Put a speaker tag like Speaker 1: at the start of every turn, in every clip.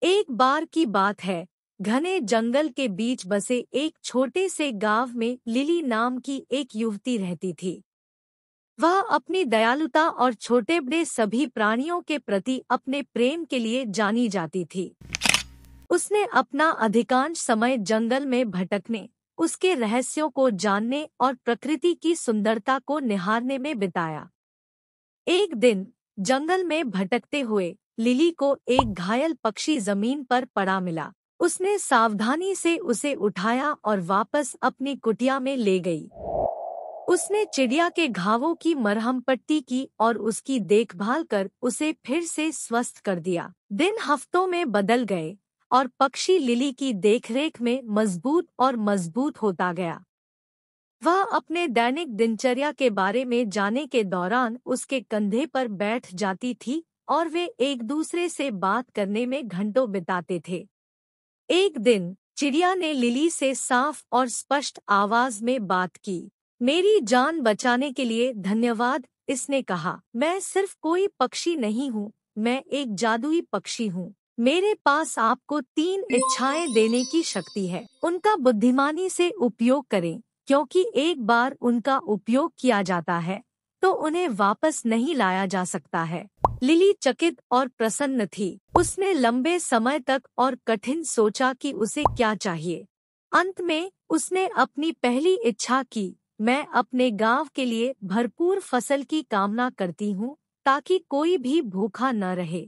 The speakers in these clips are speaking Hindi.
Speaker 1: एक बार की बात है, घने जंगल के बीच बसे एक छोटे से गांव में लिली नाम की एक युवती रहती थी। वह अपनी दयालुता और छोटे बड़े सभी प्राणियों के प्रति अपने प्रेम के लिए जानी जाती थी। उसने अपना अधिकांश समय जंगल में भटकने, उसके रहस्यों को जानने और प्रकृति की सुंदरता को निहारने में बिताया। एक दिन जंगल में भटकते हुए लिली को एक घायल पक्षी जमीन पर पड़ा मिला। उसने सावधानी से उसे उठाया और वापस अपनी कुटिया में ले गई। उसने चिड़िया के घावों की मरहम पट्टी की और उसकी देखभाल कर उसे फिर से स्वस्थ कर दिया। दिन हफ्तों में बदल गए और पक्षी लिली की देखरेख में मजबूत और मजबूत होता गया। वह अपने दैनिक दिनचर्या के बारे में जानने के दौरान उसके कंधे पर बैठ जाती थी और वे एक दूसरे से बात करने में घंटों बिताते थे। एक दिन चिड़िया ने लिली से साफ और स्पष्ट आवाज में बात की। मेरी जान बचाने के लिए धन्यवाद, इसने कहा। मैं सिर्फ कोई पक्षी नहीं हूँ, मैं एक जादुई पक्षी हूँ। मेरे पास आपको 3 इच्छाएं देने की शक्ति है। उनका बुद्धिमानी से उपयोग करें, क्योंकि एक बार उनका उपयोग किया जाता है तो उन्हें वापस नहीं लाया जा सकता है। लिली चकित और प्रसन्न थी। उसने लंबे समय तक और कठिन सोचा कि उसे क्या चाहिए। अंत में उसने अपनी पहली इच्छा की। मैं अपने गांव के लिए भरपूर फसल की कामना करती हूँ, ताकि कोई भी भूखा न रहे।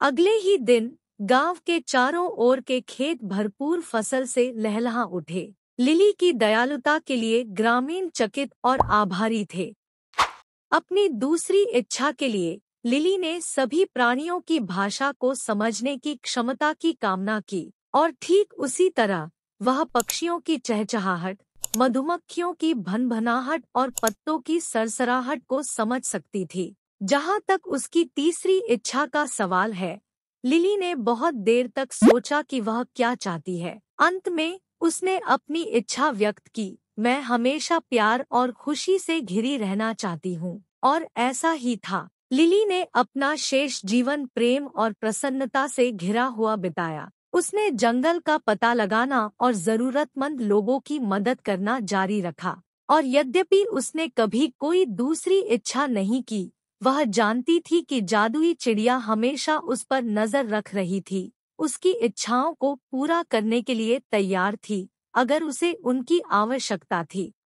Speaker 1: अगले ही दिन गांव के चारों ओर के खेत भरपूर फसल से लहलहा उठे। लिली की दयालुता के लिए ग्रामीण चकित और आभारी थे। अपनी दूसरी इच्छा के लिए लिली ने सभी प्राणियों की भाषा को समझने की क्षमता की कामना की और ठीक उसी तरह वह पक्षियों की चहचहाहट, मधुमक्खियों की भनभनाहट और पत्तों की सरसराहट को समझ सकती थी। जहाँ तक उसकी तीसरी इच्छा का सवाल है, लिली ने बहुत देर तक सोचा कि वह क्या चाहती है। अंत में उसने अपनी इच्छा व्यक्त की। मैं हमेशा प्यार और खुशी से घिरी रहना चाहती हूँ। और ऐसा ही था। लिली ने अपना शेष जीवन प्रेम और प्रसन्नता से घिरा हुआ बिताया। उसने जंगल का पता लगाना और जरूरतमंद लोगों की मदद करना जारी रखा। और यद्यपि उसने कभी कोई दूसरी इच्छा नहीं की, वह जानती थी कि जादुई चिड़िया हमेशा उस पर नजर रख रही थी, उसकी इच्छाओं को पूरा करने के लिए तैयार थी, अगर उसे उनकी आवश्यकता थी।